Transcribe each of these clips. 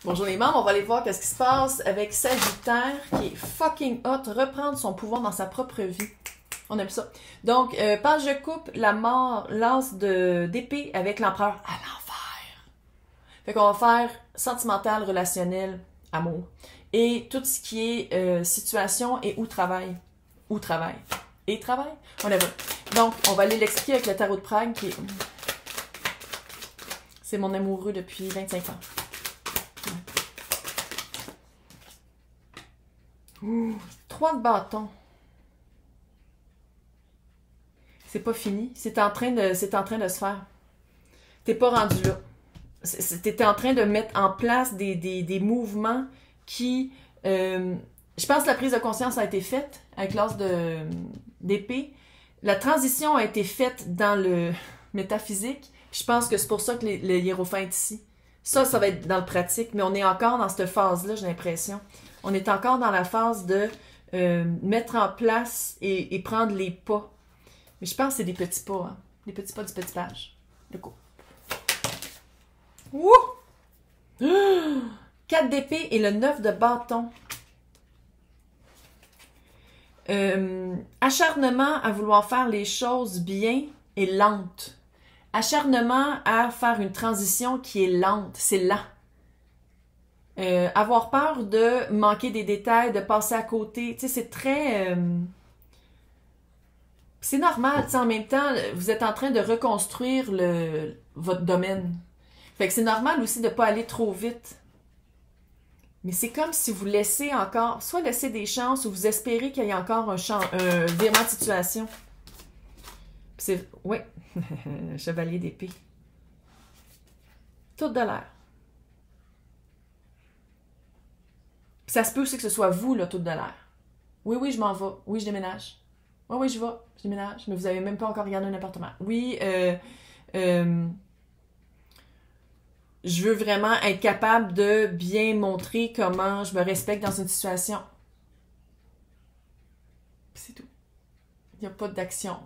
Bonjour les membres, on va aller voir qu'est-ce qui se passe avec Sagittaire qui est fucking hot, reprendre son pouvoir dans sa propre vie. On aime ça. Donc, page de coupe, la mort, l'as d'épée avec l'empereur à l'envers. Fait qu'on va faire sentimental, relationnel, amour. Et tout ce qui est situation et ou travail. Ou travail. Et travail. On va. Donc, on va aller l'expliquer avec le tarot de Prague qui est... C'est mon amoureux depuis 25 ans. Ouh, 3 de bâton. C'est pas fini. C'est en train de se faire. T'es pas rendu là. T'es en train de mettre en place des mouvements qui... je pense que la prise de conscience a été faite avec l'as d'épée. La transition a été faite dans le métaphysique. Je pense que c'est pour ça que le hiérophant est ici. Ça va être dans le pratique, mais on est encore dans cette phase-là, j'ai l'impression. On est encore dans la phase de mettre en place et prendre les pas. Mais je pense que c'est des petits pas, hein? Des petits pas du petit page. Le coup. Wouh! 4 d'épée et le 9 de bâton. Acharnement à vouloir faire les choses bien et lente. Acharnement à faire une transition qui est lente. C'est lent. Avoir peur de manquer des détails, de passer à côté. Tu sais, c'est très... c'est normal, tu sais, en même temps, vous êtes en train de reconstruire votre domaine. Fait que c'est normal aussi de ne pas aller trop vite. Mais c'est comme si vous laissez encore, soit laisser des chances ou vous espérez qu'il y ait encore un virement de situation. C'est, oui, chevalier d'épée. Tout de l'air. Ça se peut aussi que ce soit vous, là, tout de l'air. Oui, oui, je m'en vais. Oui, je déménage. Oui, oui, je vais. Je déménage. Mais vous n'avez même pas encore regardé un appartement. Oui, je veux vraiment être capable de bien montrer comment je me respecte dans une situation. Puis c'est tout. Il n'y a pas d'action.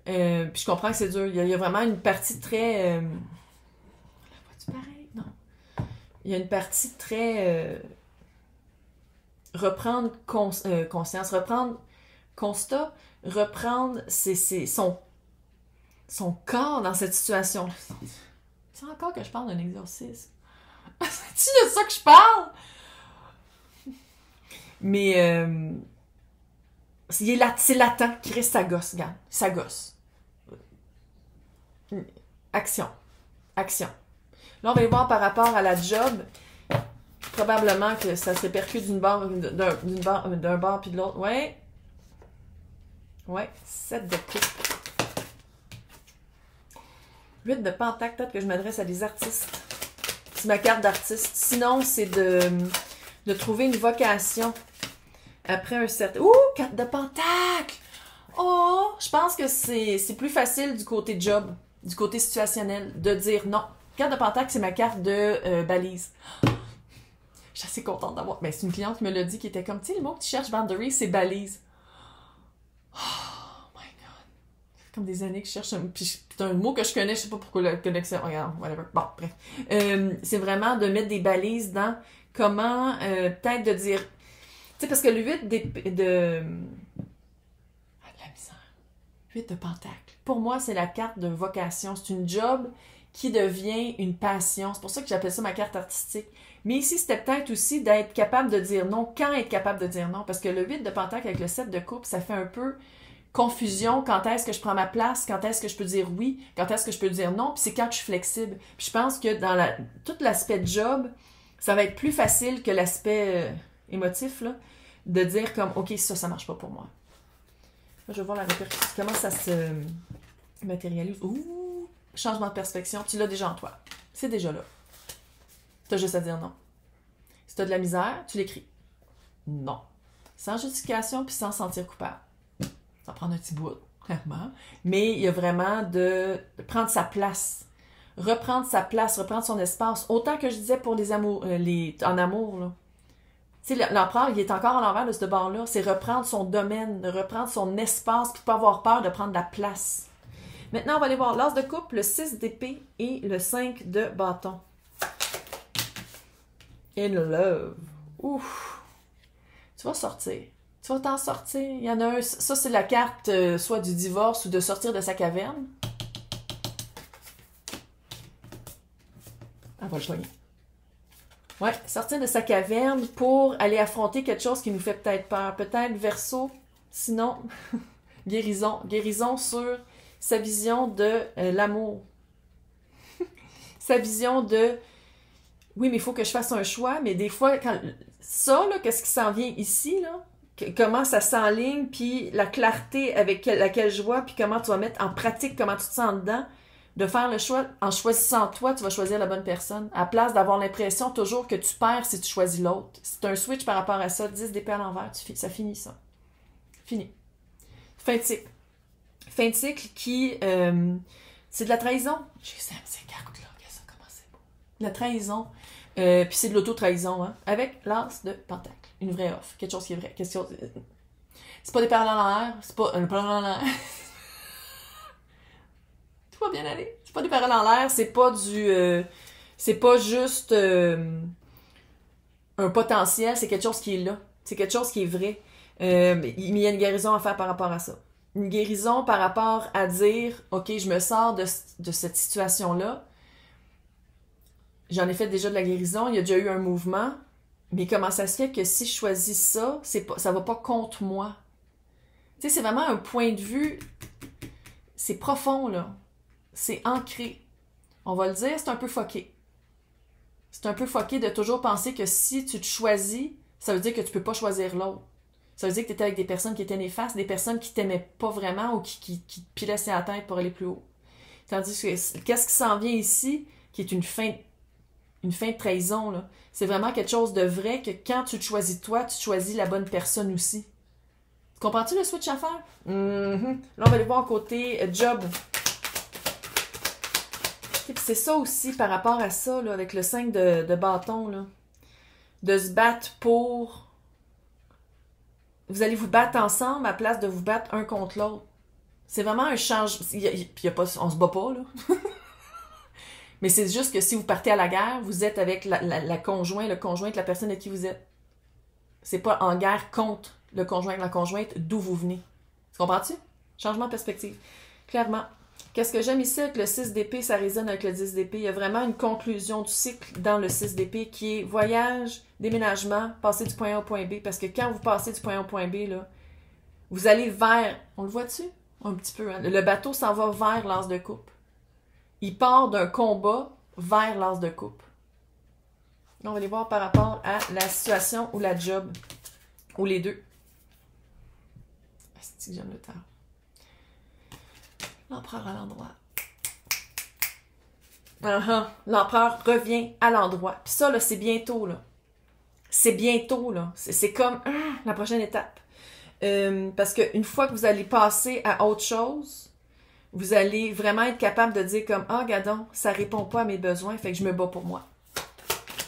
Puis je comprends que c'est dur. Il y a vraiment une partie très... La vois-tu pareil? Non. Il y a une partie très... reprendre conscience, reprendre constat, reprendre son corps dans cette situation-là. C'est encore que je parle d'un exorcisme. C'est-tu de ça que je parle? Mais c'est latent, qui reste sa gosse, regarde. Sa gosse. Action. Action. Là, on va y voir par rapport à la job. Probablement que ça se répercute d'un bord puis de l'autre. Ouais. Ouais. 7 de coupe. 8 de pentacle. Peut-être que je m'adresse à des artistes. C'est ma carte d'artiste. Sinon, c'est de trouver une vocation après un certain... Ouh! 4 de pentacle! Oh! Je pense que c'est plus facile du côté job, du côté situationnel, de dire non. 4 de pentacle, c'est ma carte de balise. Je suis assez contente d'avoir... Ben, c'est une cliente qui me l'a dit, qui était comme, tu sais, le mot que tu cherches, boundary, c'est balise. Oh my god. C'est comme des années que je cherche puis c'est un mot que je connais, je sais pas pourquoi la connexion... Regarde, whatever. Bon, bref. C'est vraiment de mettre des balises dans comment, peut-être de dire... Tu sais, parce que le 8 de la misère. 8 de pentacle. Pour moi, c'est la carte de vocation. C'est une job qui devient une passion. C'est pour ça que j'appelle ça ma carte artistique. Mais ici, c'était peut-être aussi d'être capable de dire non. Quand être capable de dire non? Parce que le 8 de pentacle avec le 7 de coupe, ça fait un peu confusion. Quand est-ce que je prends ma place? Quand est-ce que je peux dire oui? Quand est-ce que je peux dire non? Puis c'est quand je suis flexible. Puis je pense que dans tout l'aspect de job, ça va être plus facile que l'aspect émotif, là, de dire comme, OK, ça marche pas pour moi. Là, je vais voir la répercussion. Comment ça se matérialise. Ouh! Changement de perspective. Tu l'as déjà en toi. C'est déjà là. T'as juste à dire non. Si t'as de la misère, tu l'écris. Non. Sans justification puis sans sentir coupable. Ça va prendre un petit bout, clairement. Mais il y a vraiment de prendre sa place. Reprendre sa place, reprendre son espace. Autant que je disais pour les amours, en amour, là. Tu sais, l'empereur, il est encore à l'envers de ce bord-là. C'est reprendre son domaine, de reprendre son espace, puis pas avoir peur de prendre la place. Maintenant, on va aller voir l'as de coupe, le 6 d'épée et le 5 de bâton. In love. Ouf. Tu vas sortir. Tu vas t'en sortir. Il y en a un. Ça, c'est la carte soit du divorce ou de sortir de sa caverne. Ah, va le soigner. Ouais, sortir de sa caverne pour aller affronter quelque chose qui nous fait peut-être peur. Peut-être Verseau. Sinon, guérison. Guérison sur sa vision de l'amour. Sa vision de oui, mais il faut que je fasse un choix, mais des fois, ça, là, qu'est-ce qui s'en vient ici, là? Comment ça s'enligne, puis la clarté avec laquelle je vois, puis comment tu vas mettre en pratique, comment tu te sens dedans, de faire le choix, en choisissant toi, tu vas choisir la bonne personne, à place d'avoir l'impression toujours que tu perds si tu choisis l'autre. C'est un switch par rapport à ça, 10 d'épée à l'envers, ça finit ça. Fini. Fin de cycle. Fin de cycle qui, c'est de la trahison. J'ai ça, ces cartes-là, regarde ça, comment c'est beau. La trahison. Puis c'est de l'auto-trahison, hein, avec l'as de pentacle. Une vraie offre. Quelque chose qui est vrai. C'est pas des parallèles en l'air. C'est pas un parallèle en l'air. Tout va bien aller. C'est pas des parallèles en l'air. C'est pas du... c'est pas juste un potentiel. C'est quelque chose qui est là. C'est quelque chose qui est vrai. Mais il y a une guérison à faire par rapport à ça. Une guérison par rapport à dire, OK, je me sors de cette situation-là. J'en ai fait déjà de la guérison, il y a déjà eu un mouvement, mais comment ça se fait que si je choisis ça, ça va pas contre moi? Tu sais, c'est vraiment un point de vue, c'est profond, là. C'est ancré. On va le dire, c'est un peu fucké. C'est un peu fucké de toujours penser que si tu te choisis, ça veut dire que tu peux pas choisir l'autre. Ça veut dire que tu étais avec des personnes qui étaient néfastes, des personnes qui t'aimaient pas vraiment ou qui te pilaient la tête pour aller plus haut. Tandis que, qu'est-ce qui s'en vient ici, qui est une fin de trahison, là. C'est vraiment quelque chose de vrai que quand tu te choisis toi, tu choisis la bonne personne aussi. Comprends-tu le switch à faire? Mm-hmm. Là, on va aller voir côté job. Et puis c'est ça aussi par rapport à ça, là, avec le 5 de bâton, là. De se battre pour... Vous allez vous battre ensemble à place de vous battre un contre l'autre. C'est vraiment un changement. On se bat pas, là. Mais c'est juste que si vous partez à la guerre, vous êtes avec la conjointe, le conjoint, la personne avec qui vous êtes. C'est pas en guerre contre le conjoint, la conjointe, d'où vous venez. Tu comprends-tu? Changement de perspective. Clairement. Qu'est-ce que j'aime ici avec le 6 d'épée, ça résonne avec le 10 d'épée. Il y a vraiment une conclusion du cycle dans le 6 d'épée qui est voyage, déménagement, passer du point A au point B. Parce que quand vous passez du point A au point B, là, vous allez vers... On le voit-tu? Un petit peu, hein? Le bateau s'en va vers l'as de coupe. Il part d'un combat vers l'as de coupe. On va aller voir par rapport à la situation ou la job. Ou les deux. Est-ce que j'aime le temps? L'empereur à l'endroit. L'empereur revient à l'endroit. Puis ça, là, c'est bientôt, là. C'est bientôt, là. C'est comme la prochaine étape. Parce qu'une fois que vous allez passer à autre chose, vous allez vraiment être capable de dire comme « Ah, gadon, ça répond pas à mes besoins, fait que je me bats pour moi. »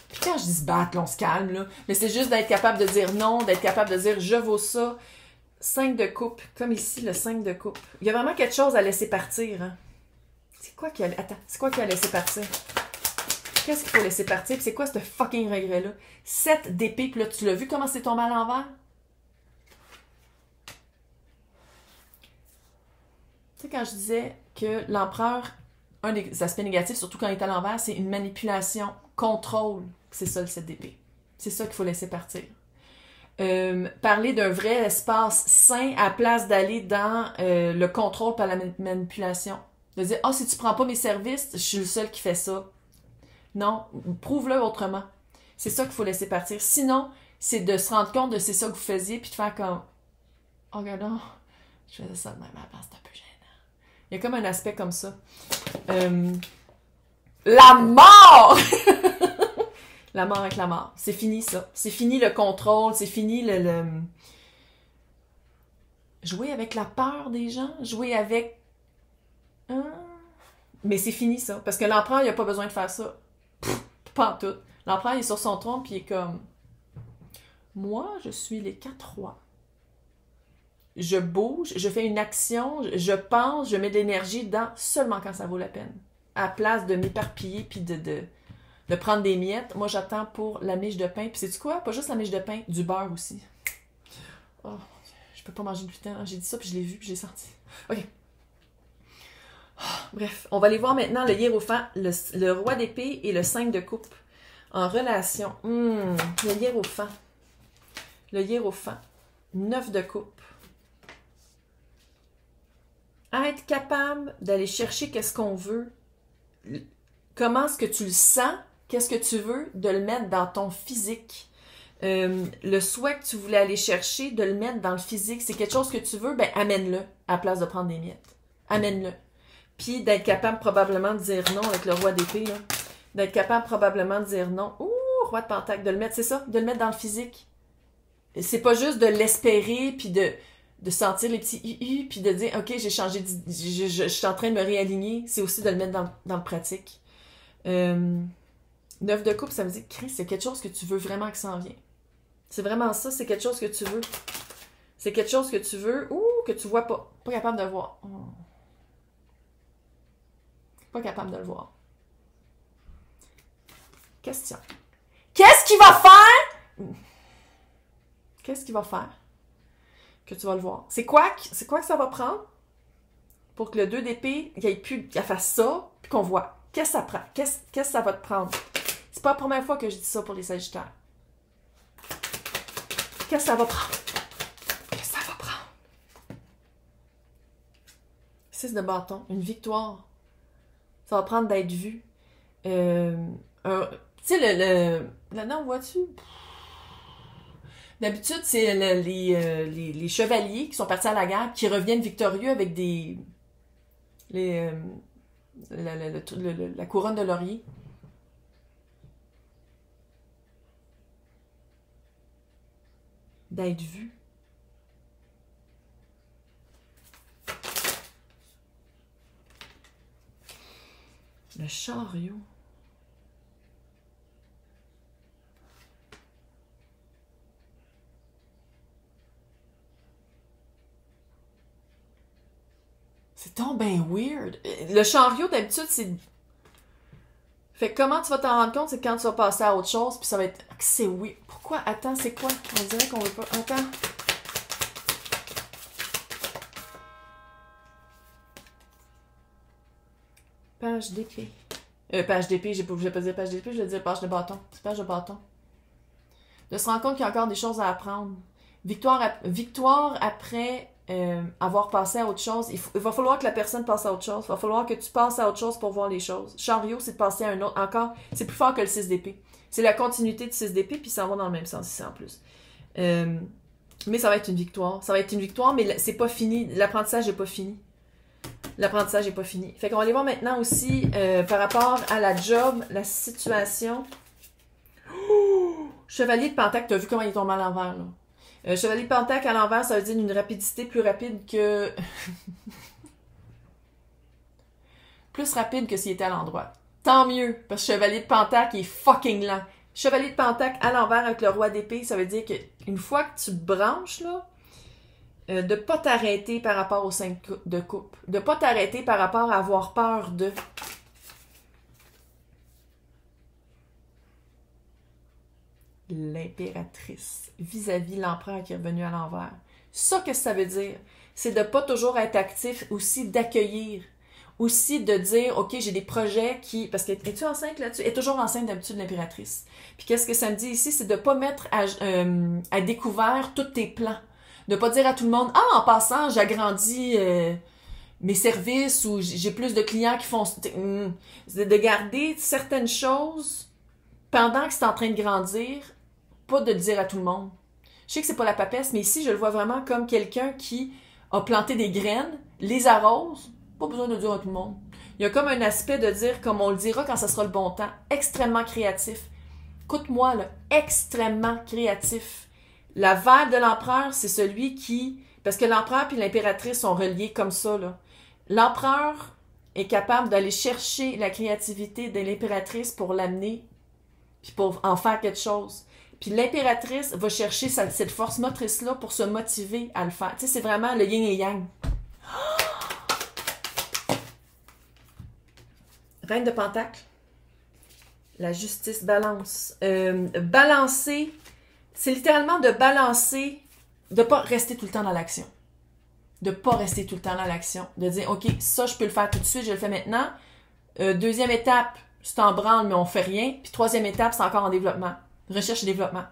Puis quand je dis se battre, là, on se calme, là. Mais c'est juste d'être capable de dire non, d'être capable de dire « Je vaux ça. » 5 de coupe, comme ici, le 5 de coupe. Il y a vraiment quelque chose à laisser partir, hein. C'est quoi qui a laissé partir? Qu'est-ce qu'il faut laisser partir? Puis c'est quoi ce fucking regret-là? 7 d'épée, puis là, tu l'as vu comment c'est tombé à l'envers? Tu sais, quand je disais que l'empereur, un des aspects négatifs, surtout quand il est à l'envers, c'est une manipulation, contrôle. C'est ça, le 7 d'épée. C'est ça qu'il faut laisser partir. Parler d'un vrai espace sain à place d'aller dans le contrôle par la manipulation. De dire, si tu prends pas mes services, je suis le seul qui fait ça. Non, prouve-le autrement. C'est ça qu'il faut laisser partir. Sinon, c'est de se rendre compte de c'est ça que vous faisiez, puis de faire comme, oh, regarde, non, je faisais ça de même à la place, c'est un peu gênant. Il y a comme un aspect comme ça. La mort! La mort avec la mort. C'est fini, ça. C'est fini le contrôle, c'est fini le... Jouer avec la peur des gens, jouer avec... Mais c'est fini, ça. Parce que l'empereur, il n'a pas besoin de faire ça. Pas en tout. L'empereur, il est sur son trône, puis il est comme... Moi, je suis les 4 rois. Je bouge, je fais une action, je pense, je mets de l'énergie dedans seulement quand ça vaut la peine. À place de m'éparpiller, puis de de prendre des miettes. Moi, j'attends pour la miche de pain. Puis sais-tu quoi? Pas juste la miche de pain, du beurre aussi. Oh, je peux pas manger de gluten. J'ai dit ça, puis je l'ai vu, puis je l'ai senti. OK. Bref, on va aller voir maintenant le hiérophant, le roi d'épée et le 5 de coupe en relation. Le hiérophant. Le hiérophant. 9 de coupe. Être capable d'aller chercher qu'est-ce qu'on veut. Comment est-ce que tu le sens? Qu'est-ce que tu veux? De le mettre dans ton physique. Le souhait que tu voulais aller chercher, de le mettre dans le physique. C'est quelque chose que tu veux, ben amène-le à la place de prendre des miettes. Amène-le. Puis d'être capable probablement de dire non avec le roi d'épée, là. D'être capable probablement de dire non. Ouh, roi de pentacle, de le mettre, c'est ça, de le mettre dans le physique. C'est pas juste de l'espérer, puis de sentir les petits i puis de dire, OK, j'ai changé, je suis en train de me réaligner. C'est aussi de le mettre dans le pratique. 9 de coupe, ça me dit, Chris, c'est quelque chose que tu veux vraiment que ça en vient. C'est vraiment ça, c'est quelque chose que tu veux. C'est quelque chose que tu veux ou que tu vois pas. Pas capable de voir. Pas capable de le voir. Question. Qu'est-ce qu'il va faire? Qu'est-ce qu'il va faire que tu vas le voir? C'est quoi que ça va prendre pour que le 2 d'épée, qu'il fasse ça, puis qu'on voit. Qu'est-ce que ça prend? Qu'est-ce que ça va te prendre? C'est pas la première fois que je dis ça pour les Sagittaires. Qu'est-ce que ça va prendre? Qu'est-ce que ça va prendre? 6 de bâton, une victoire. Ça va prendre d'être vu. Tu sais, là-dedans, vois-tu? D'habitude, c'est les chevaliers qui sont partis à la guerre qui reviennent victorieux avec la couronne de laurier. D'être vu. Le chariot. C'est donc ben weird. Le chariot, d'habitude, c'est... Fait que comment tu vas t'en rendre compte, c'est quand tu vas passer à autre chose, puis ça va être... C'est weird. Pourquoi? Attends, c'est quoi? On dirait qu'on veut pas... Attends. Page d'épée. Page d'épée, j'ai pas obligé de pas dire page d'épée, je vais dire page de bâton. C'est page de bâton. De se rendre compte qu'il y a encore des choses à apprendre. Victoire après avoir passé à autre chose. Il va falloir que la personne passe à autre chose. Il va falloir que tu passes à autre chose pour voir les choses. Chariot, c'est de passer à un autre. Encore, c'est plus fort que le 6 d'épée. C'est la continuité du 6 d'épée, puis ça va dans le même sens ici en plus. Mais ça va être une victoire. Ça va être une victoire, mais c'est pas fini. L'apprentissage n'est pas fini. L'apprentissage n'est pas fini. Fait qu'on va aller voir maintenant aussi par rapport à la job, la situation. Ouh! Chevalier de Pentacle, t'as vu comment il est tombé à l'envers, là. Chevalier de Pentacle à l'envers, ça veut dire une rapidité plus rapide que... plus rapide que s'il était à l'endroit. Tant mieux, parce que Chevalier de Pentacle, il est fucking lent. Chevalier de Pentacle à l'envers avec le roi d'épée, ça veut dire qu'une fois que tu te branches, là, de pas t'arrêter par rapport au 5 de coupe. De pas t'arrêter par rapport à avoir peur de... L'impératrice vis-à-vis l'empereur qui est revenu à l'envers. Ça, qu'est-ce que ça veut dire? C'est de pas toujours être actif, aussi d'accueillir, aussi de dire, OK, j'ai des projets qui... Parce que, es-tu enceinte là-dessus? Elle est toujours enceinte d'habitude, l'impératrice. Puis qu'est-ce que ça me dit ici? C'est de pas mettre à découvert tous tes plans. De pas dire à tout le monde, ah, en passant, j'agrandis mes services ou j'ai plus de clients qui font... C'est de garder certaines choses pendant que c'est en train de grandir, pas de le dire à tout le monde. Je sais que c'est pas la papesse, mais ici, je le vois vraiment comme quelqu'un qui a planté des graines, les arrose, pas besoin de le dire à tout le monde. Il y a comme un aspect de dire, comme on le dira quand ça sera le bon temps, extrêmement créatif. Écoute-moi, là, extrêmement créatif. La verbe de l'empereur, c'est celui qui... Parce que l'empereur et l'impératrice sont reliés comme ça, là. L'empereur est capable d'aller chercher la créativité de l'impératrice pour l'amener puis pour en faire quelque chose. Puis l'impératrice va chercher cette force motrice-là pour se motiver à le faire. Tu sais, c'est vraiment le yin et yang. Reine de Pentacle. La justice, balance. Balancer, c'est littéralement de balancer, de pas rester tout le temps dans l'action. De pas rester tout le temps dans l'action. De dire, OK, ça, je peux le faire tout de suite, je le fais maintenant. Deuxième étape, c'est en branle, mais on fait rien. Puis troisième étape, c'est encore en développement. Recherche et développement.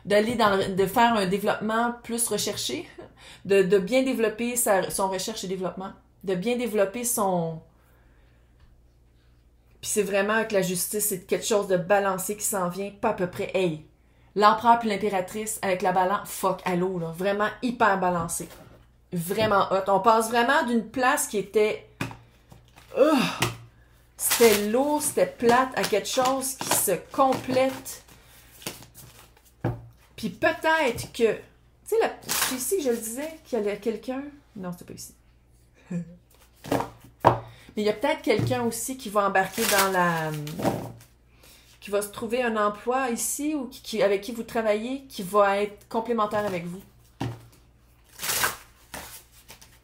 De faire un développement plus recherché. De bien développer son recherche et développement. De bien développer son... Puis c'est vraiment avec la justice, c'est quelque chose de balancé qui s'en vient, pas à peu près, hey, l'empereur puis l'impératrice avec la balance, fuck, allô, là, vraiment hyper balancé. Vraiment hot. On passe vraiment d'une place qui était, c'était lourd, c'était plate, à quelque chose qui se complète. Puis peut-être que, tu sais, c'est ici que je le disais, qu'il y a quelqu'un, non, c'était pas ici. Mais il y a peut-être quelqu'un aussi qui va embarquer dans la... qui va se trouver un emploi ici ou avec qui vous travaillez qui va être complémentaire avec vous.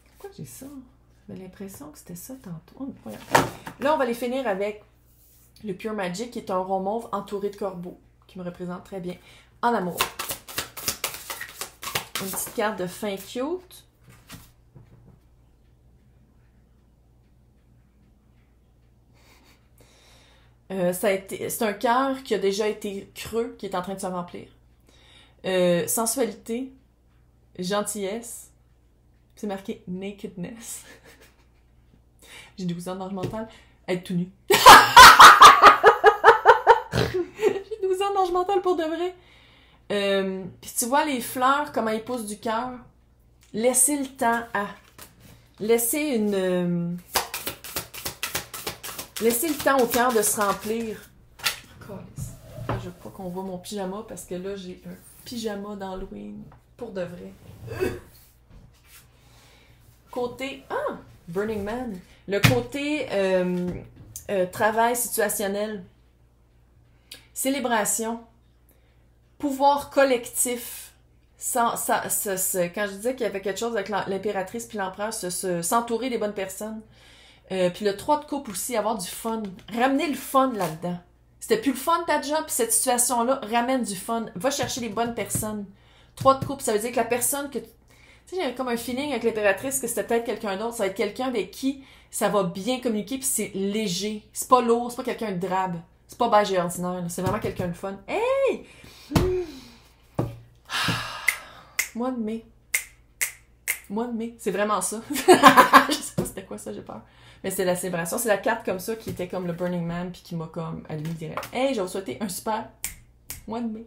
Pourquoi j'ai ça? J'avais l'impression que c'était ça tantôt. Oh, là, on va les finir avec le Pure Magic qui est un rond mauve entouré de corbeaux qui me représente très bien. En amour. Une petite carte de fin cute. C'est un cœur qui a déjà été creux, qui est en train de se remplir. Sensualité, gentillesse, c'est marqué nakedness. J'ai 12 ans d'ange mental, être tout nu. J'ai 12 ans d'ange mental pour de vrai. Puis tu vois les fleurs, comment ils poussent du cœur. Laissez le temps à... Laissez le temps au cœur de se remplir. Je crois qu'on voit mon pyjama parce que là, j'ai un pyjama d'Halloween. Pour de vrai. Côté... Ah! Burning Man. Le côté travail situationnel. Célébration. Pouvoir collectif. Quand je disais qu'il y avait quelque chose avec l'impératrice puis l'empereur, s'entourer des bonnes personnes. Puis le 3 de coupe aussi, avoir du fun. Ramener le fun là-dedans. C'était plus le fun ta job, puis cette situation-là, ramène du fun. Va chercher les bonnes personnes. 3 de coupe, ça veut dire que la personne que... Tu sais, j'avais comme un feeling avec l'impératrice que c'était peut-être quelqu'un d'autre. Ça va être quelqu'un avec qui ça va bien communiquer, puis c'est léger. C'est pas lourd, c'est pas quelqu'un de drabe. C'est pas beige et ordinaire. C'est vraiment quelqu'un de fun. Hey! Mois de mai. Mois de mai. C'est vraiment ça. Je sais pas c'était quoi ça, j'ai peur. Mais c'est la célébration. C'est la carte comme ça qui était comme le Burning Man puis qui m'a comme allumé direct. Hey, je vais vous souhaiter un super mois de mai.